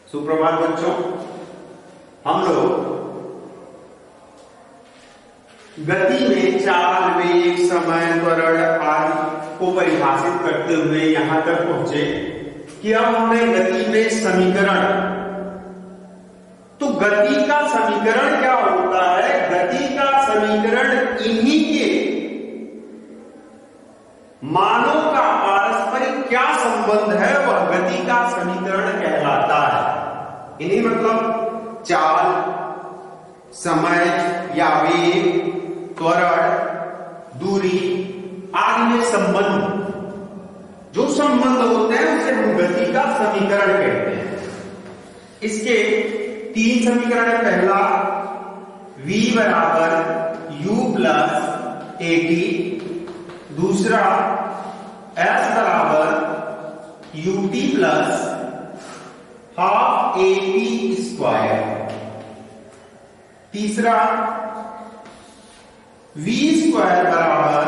सुप्रभात बच्चों। हम लोग गति में चाल, वेग, समय, त्वरण आदि को परिभाषित करते हुए यहां तक पहुंचे कि अब हमें गति में समीकरण, तो गति का समीकरण क्या होता है? गति का समीकरण इन्हीं के मानों का पारस्परिक क्या संबंध है, वह गति का समीकरण कहलाता है। इन्हीं मतलब चाल, समय या वेग, त्वरण, दूरी आदि में संबंध, जो संबंध होते हैं उसे हम गति का समीकरण कहते हैं। इसके तीन समीकरण है। पहला v बराबर u प्लस at, दूसरा s बराबर ut plus half at square, तीसरा v स्क्वायर बराबर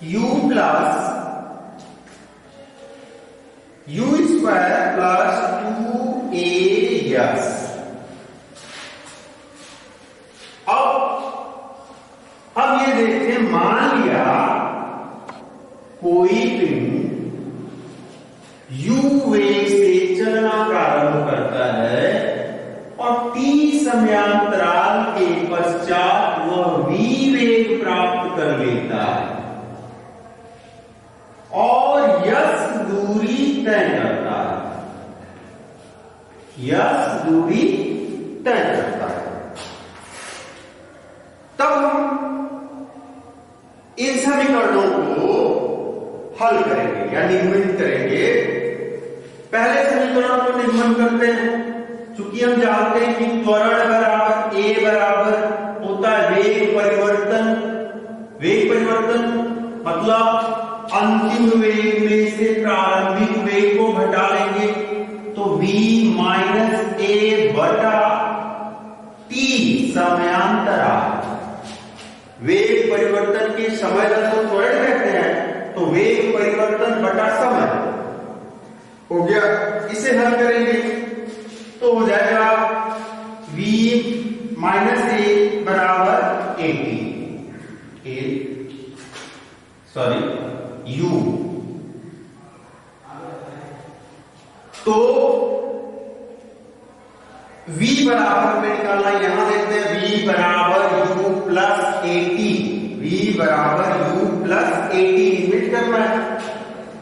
u स्क्वायर प्लस 2as। अब ये देखते हैं, मान लिया कोई पिंड u वेग से चलना प्रारंभ करता है और t समयांतराल के पश्चात वह v वेग प्राप्त कर लेता है और यस दूरी तय करता है, यस दूरी तय करता है। तब हम इन समीकरणों को हल करेंगे या निगमित करेंगे। पहले समीकरणों को निगमन करते हैं। चूंकि हम जानते हैं कि त्वरण बराबर a बराबर होता है वेग परिवर्तन। वेग परिवर्तन मतलब अंतिम वेग में से प्रारंभिक वेग को घटा लेंगे, तो v माइनस a बटा t समयांतराल। वेग परिवर्तन के समय को त्वरण कहते हैं, तो वेग परिवर्तन बटा समय हो गया। इसे हल करेंगे तो हो जाएगा v माइनस a बराबर u। तो v बराबर में निकालना, यहां देखते हैं v बराबर u प्लस at, v बराबर u प्लस at लिमिट करना है।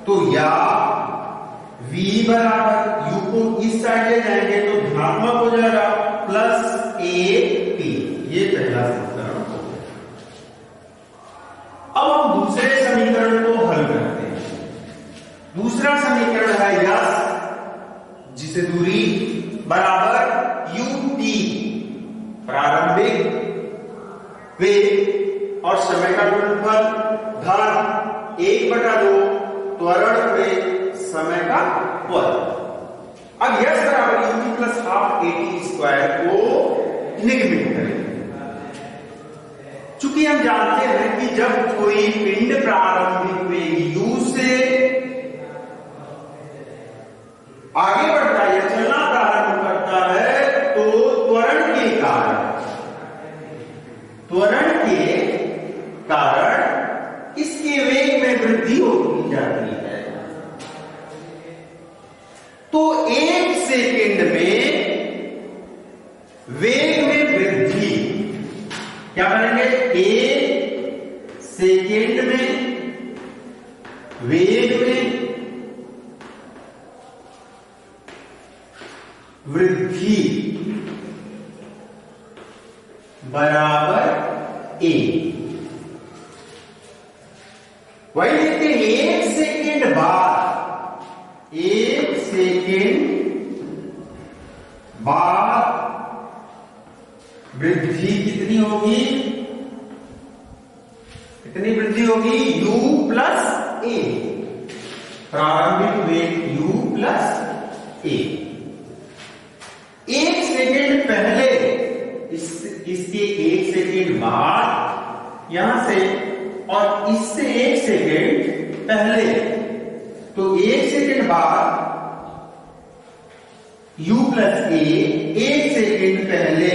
तो या v बराबर u को इस साइड ले जाएंगे तो धनात्मक हो जाएगा प्लस at, ये पहला समीकरण हो गया। अब हम दूसरे समीकरण को हल करते हैं। दूसरा समीकरण है यस, जिसे दूरी बराबर ut, प्रारंभिक वेग और समय का गुणनफल धन 1/2 त्वरण वेग समय का त्वरण। अब यस बराबर ut plus half at square को निगमित करेंगे। चूंकि हम जानते हैं कि जब कोई पिंड प्रारंभिक वेग u से आगे बढ़ता है या चलना प्रारंभ करता है, तो त्वरण के कारण इसके वेग में वृद्धि होती जाती है। तो 1 सेकेंड में वेग में वृद्धि क्या करेंगे? 1 सेकेंड में वेग में वृद्धि बराबर a। वही देखते हैं 1 सेकेंड बाद, 1 सेकेंड बाद वृद्धि कितनी होगी? कितनी वृद्धि होगी? u प्लस a, प्रारंभिक वेग u प्लस a। 1 सेकेंड पहले, इसके 1 सेकेंड बाद यहां से, और इससे 1 सेकेंड पहले, तो 1 सेकेंड बाद u प्लस ए 1 सेकेंड पहले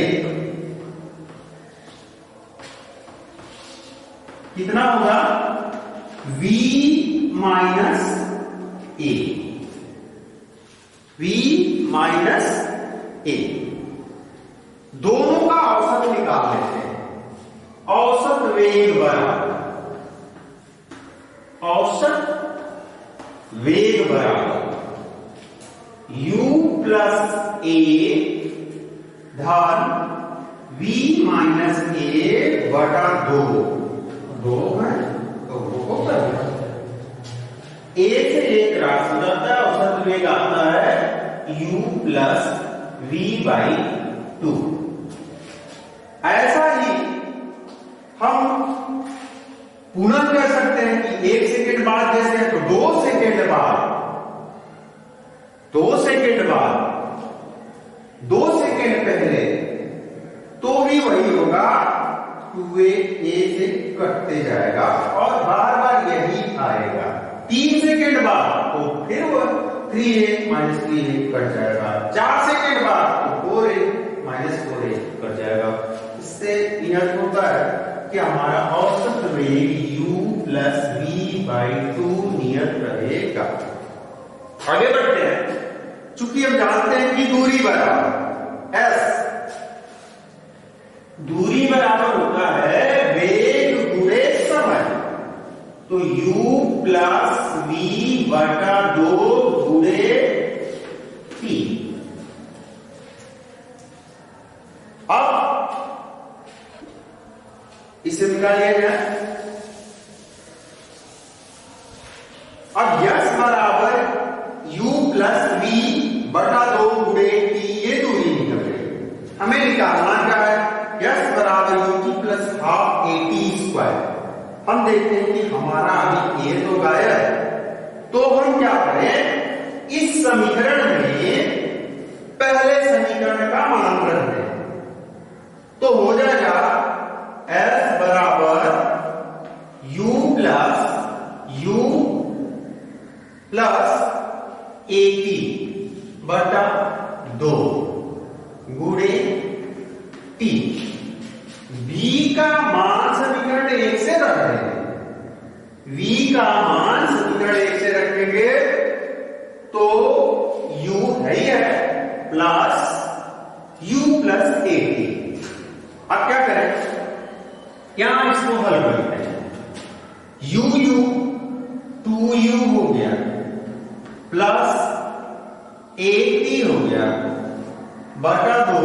कितना होगा v माइनस ए, v माइनस ए। दोनों का औसत निकाल लेते हैं। औसत वेग बराबर u प्लस ए धन v माइनस ए बटा 2 है तो वो कर ए से एक राशि हो जाता है, औसत वेग आता है u प्लस v बाई 2। ऐसा ही हम पुनः कर सकते हैं कि 1 सेकेंड बाद जैसे है तो 2 सेकेंड बाद 2 सेकेंड पहले तो भी वही होगा, 2a से कटते जाएगा और बार बार यही आएगा। 3 सेकेंड बाद तो फिर वो 3a माइनस 3a कट जाएगा। 4 सेकेंड बाद तो 4a माइनस 4a कट जाएगा। इससे यह होता है कि हमारा औसत वेग u प्लस v बाई 2 नियत रहेगा। आगे बढ़ते हैं। चूंकि हम जानते हैं कि दूरी बराबर s, दूरी बराबर होता है वेग गुणे समय, तो u प्लस v बटा 2 गुणे t। अब इसे निकालिए जाए। अब यस बराबर u प्लस v बटा 2 गुणे t, ये दूरी निकल गई। हमें निकालना क्या है? यस बराबर ut plus half at square. हम देखते हैं कि हमारा अभी a तो गायब है, तो हम क्या करें, इस समीकरण में पहले समीकरण का मान रख दें तो हो जाएगा s बराबर u प्लस at बटा 2 गुणे t। v का मान समीकरण 1 से रख देंगे, v का मान समीकरण 1 से रखेंगे तो u है ही है प्लस u प्लस at। अब क्या करें, क्या इसको हल करते हैं, u 2u हो गया प्लस 80 हो गया बटा 2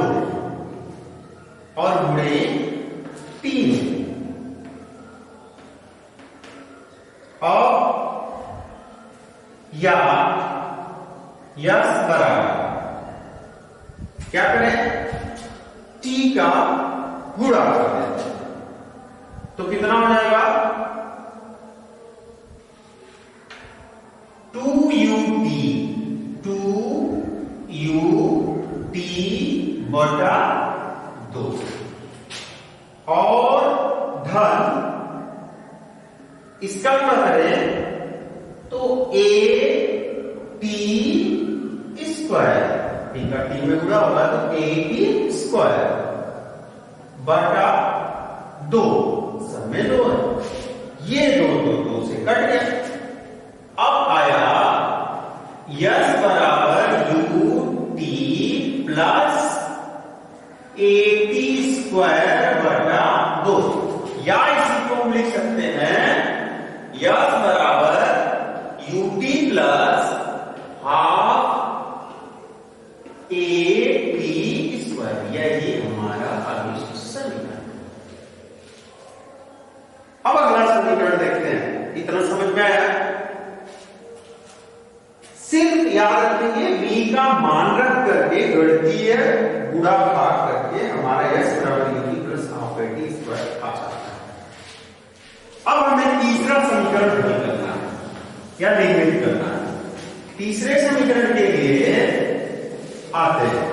और गुणे 3। और या यस बराबर क्या करें, t का गुणा कर दें तो कितना हो जाएगा, 2ut बटा 2 और धन इसका क्या करें तो at स्क्वायर, t का t में गुणा होगा तो at स्क्वायर बटा 2, सब में 2 है, ये 2 से कट गया। अब आया यस बराबर ut प्लस at स्क्वायर बटा 2, या इसी को हम लिख सकते हैं यस बराबर ut plus half at square, यही हमारा अभिष्ट समीकरण। अब अगला समीकरण देखते हैं। इतना समझ में आया? सिर्फ याद रखेंगे v का मान रख करके गणितीय गुणा भाग करके हमारा s बराबर ut plus half at square आ जाता है। अब हमें तीसरा समीकरण हल करना है या नहीं करना है। तीसरे समीकरण के लिए आते हैं।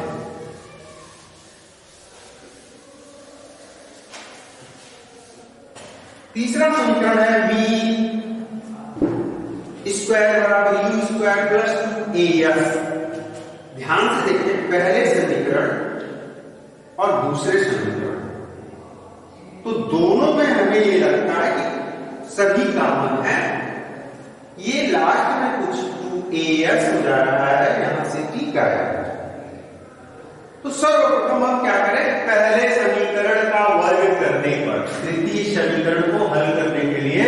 तीसरा समीकरण है v स्क्वायर बराबर u स्क्वायर प्लस 2as। ध्यान से देखिए, पहले समीकरण और दूसरे समीकरण, तो दोनों में हमें ये लगता है कि सभी कॉमन है। ये लास्ट में कुछ 2as हो जा रहा है, यहां से t का है। तो सर्वप्रथम हम क्या करें, पहले समीकरण का वर्ग करने पर तृतीय समीकरण को हल करने के लिए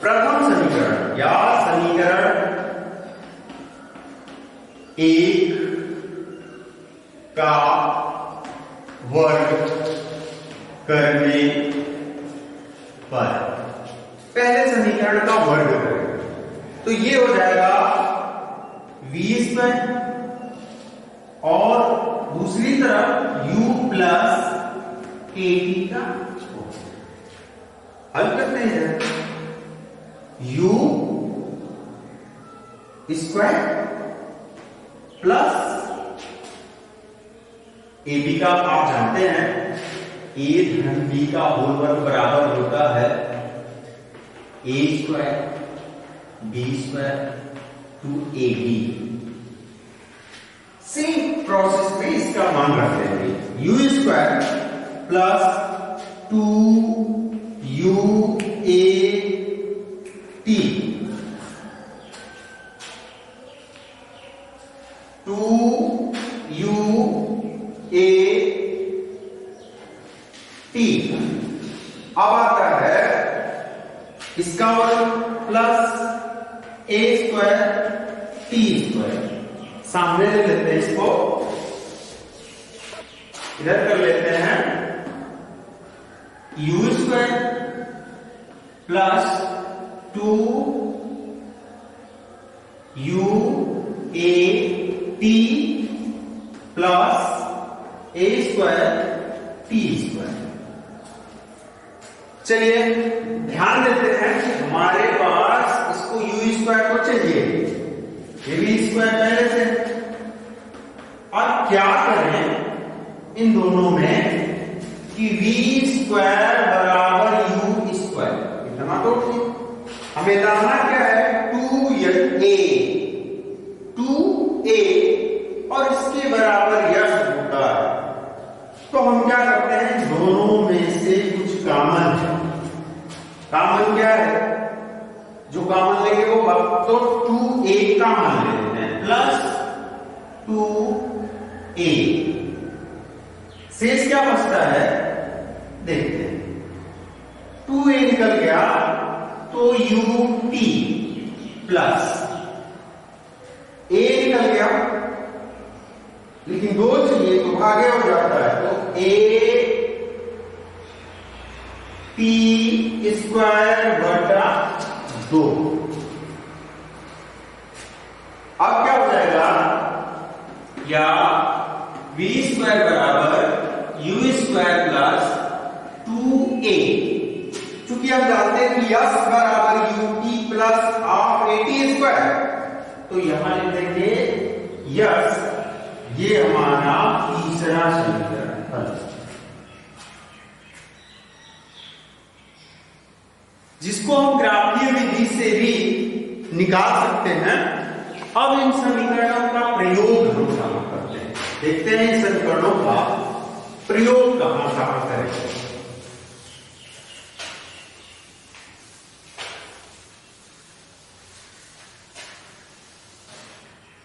प्रथम समीकरण या समीकरण 1 का वर्ग करने पर पहले समीकरण का वर्ग करें, तो ये हो जाएगा v² और दूसरी तरफ u प्लस at का हल करते हैं। u स्क्वायर प्लस ab का आप जानते हैं a धन b का होल वर्ग बराबर होता है a square b square two ab। Same process में इसका मान रख लेंगे, u स्क्वायर प्लस 2uat अब आता है इसका वर्ग plus a square t square, सामने ले लेते हैं, इसको इधर कर लेते हैं, u square plus 2uat plus a square t square. चलिए ध्यान देते हैं कि हमारे पास इसको u स्क्वायर को चाहिए, ये भी स्क्वायर पहले से। अब क्या करें इन दोनों में कि v स्क्वायर बराबर u स्क्वायर, इतना तो ठीक। हमें लाना क्या है, 2a और इसके बराबर यश होता है। तो हम क्या करते हैं, दोनों में से कुछ कॉमन है। कॉमन क्या है, जो कॉमन लेंगे वो तो 2a कॉमन ले लेते हैं प्लस 2a, शेष क्या बचता है देखते हैं। 2a निकल गया तो ut प्लस a निकल गया, लेकिन 2 चाहिए तो आगे हो जाता है, तो a t स्क्वायर बटा 2। अब क्या हो जाएगा, या v स्क्वायर बराबर u स्क्वायर प्लस 2a। चूंकि हम जानते हैं कि यश बराबर ut plus half at square, तो यहां लिख देंगे यश, ये हमारा तीसरा समीकरण हल, जिसको हम ग्राफीय विधि से भी निकाल सकते हैं। अब इन समीकरणों का प्रयोग हम कहां करते हैं, देखते हैं इन समीकरणों का प्रयोग कहां करें।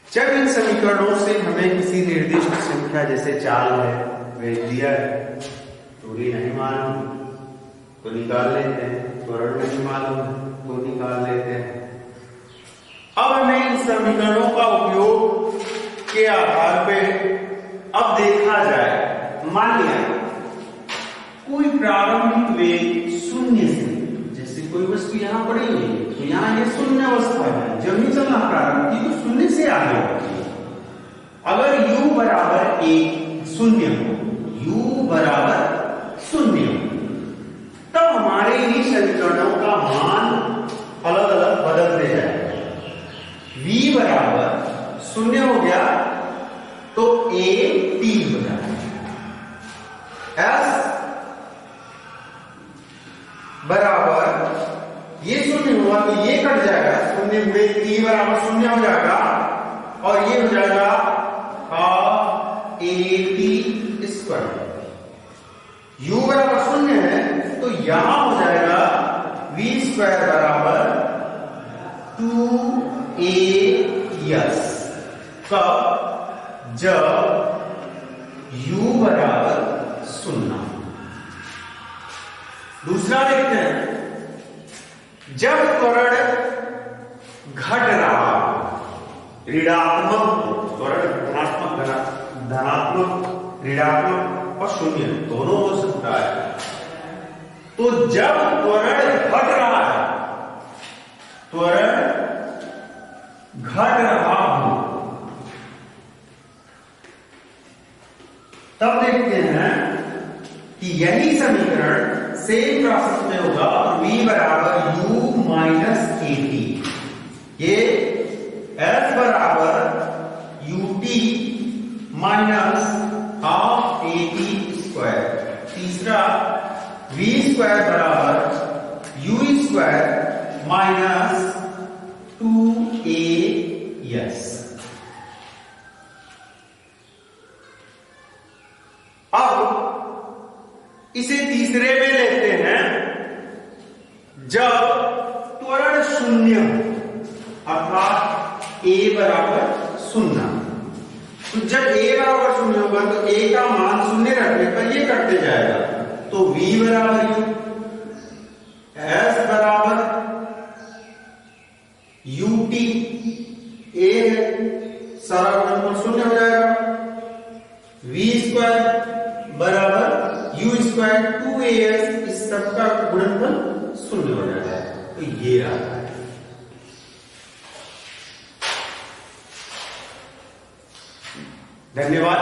जब इन समीकरणों से हमें किसी निर्दिष्ट संख्या जैसे 4 है वह दिया है, दूरी नहीं मालूम तो निकाल लेते हैं, त्वरण नहीं मालूम तो निकाल लेते हैं। अब हमें इन समीकरणों का उपयोग के आधार पे अब देखा जाए, मान लिया कोई प्रारंभिक वेग 0 से, जैसे कोई वस्तु यहां पड़ी हुई है तो यहां ये शून्य अवस्था है, जब नहीं चलना प्रारंभ की तो 0 से आगे बढ़ती है। अगर u बराबर 1 0 हो, u बराबर 0 हो, तब हमारे ही समीकरणों का मान अलग अलग बदलते जाएगा। v बराबर 0 हो गया तो a t हो जाएगा, s बराबर ये 0 हुआ तो ये कट जाएगा, 0 में t बराबर 0 हो जाएगा और ये हो जाएगा half A T square. u बराबर 0 है तो यहां हो जाएगा v स्क्वायर बराबर 2as। कब? जब u बराबर 0। दूसरा देखते हैं, जब त्वरण घट रहा, ऋणात्मक त्वरण, धनात्मक, ऋणात्मक और शून्य दोनों हो सकता है। तो जब त्वरण घट रहा है, त्वरण घट रहा हो, तब देखते हैं कि यही समीकरण सेम प्रोसेस में होगा और v बराबर u माइनस ए टी। ये s बराबर ut minus half A T square. तीसरा v स्क्वायर बराबर u स्क्वायर माइनस 2as। अब इसे तीसरे में लेते हैं, जब त्वरण शून्य अर्थात a बराबर 0। तो जब a बराबर 0 होगा तो a का मान 0 रखने पर ये कटते जाएगा। तो v बराबर u, s बराबर ut, a है, सारा गुणनफल 0 हो जाएगा। v स्क्वायर बराबर u स्क्वायर 2as, इस सब का गुणनफल 0 हो जाता है। तो ये आता है। धन्यवाद।